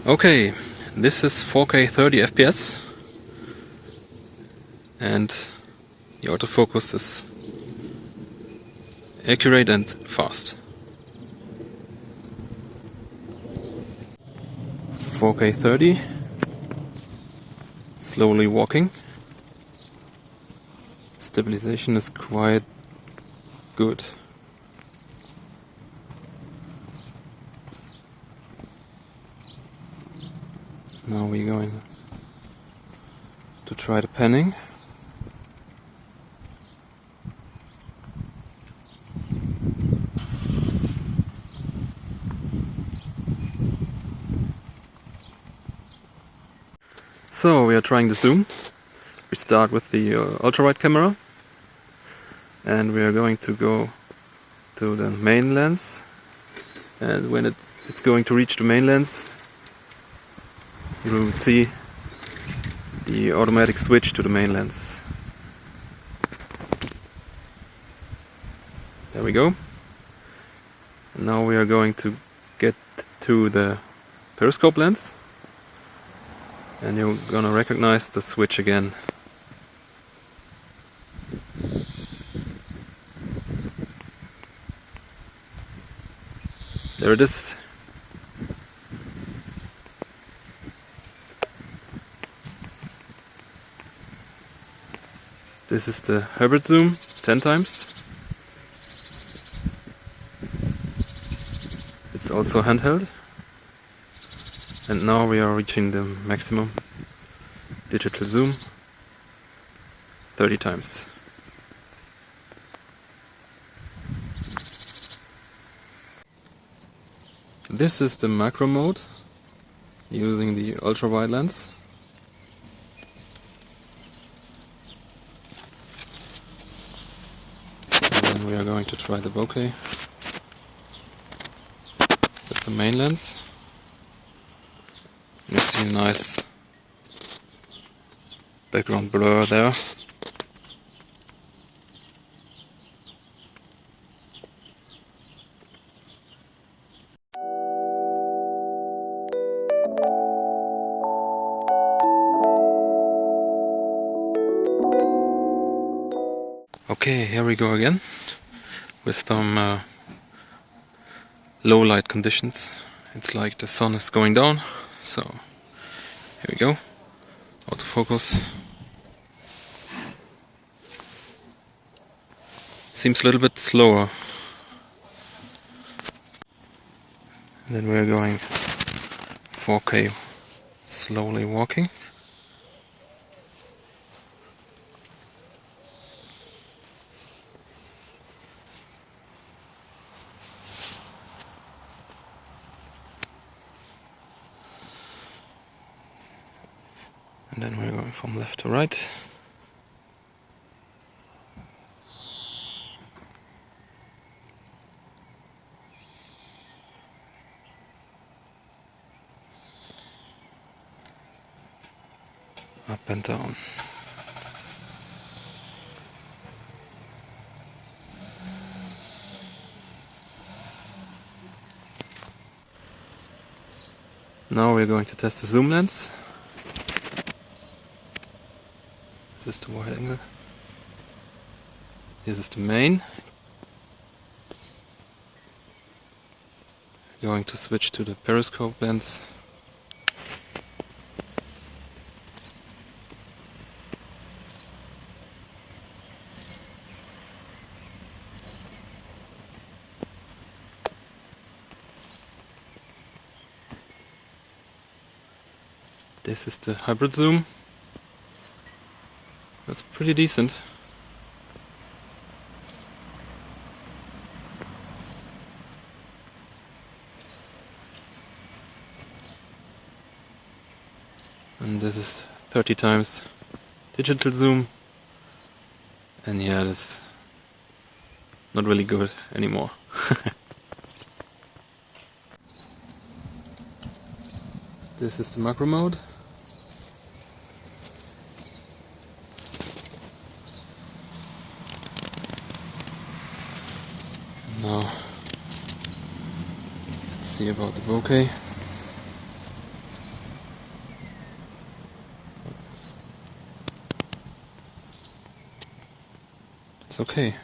Okay, this is 4K 30 FPS and the autofocus is accurate and fast. 4K 30, slowly walking. Stabilization is quite good. Now we're going to try the panning. So we are trying the zoom. We start with the ultra-wide camera and we are going to go to the main lens, and when it's going to reach the main lens, you will see the automatic switch to the main lens. There we go. And now we are going to get to the periscope lens, and you're gonna recognize the switch again. There it is. This is the hybrid zoom, 10 times. It's also handheld. And now we are reaching the maximum digital zoom, 30 times. This is the macro mode using the ultra wide lens. And then we are going to try the bokeh with the main lens. You see a nice background blur there. Okay, here we go again with some low light conditions. It's like the sun is going down, so here we go. Autofocus. Seems a little bit slower. And then we're going 4K slowly walking. And then we're going from left to right. Up and down. Now we're going to test the zoom lens. This is the wide angle. This is the main. Going to switch to the periscope lens. This is the hybrid zoom. That's pretty decent. and this is 30 times digital zoom, and yeah, that's not really good anymore. This is the macro mode. Now let's see about the bokeh. It's okay.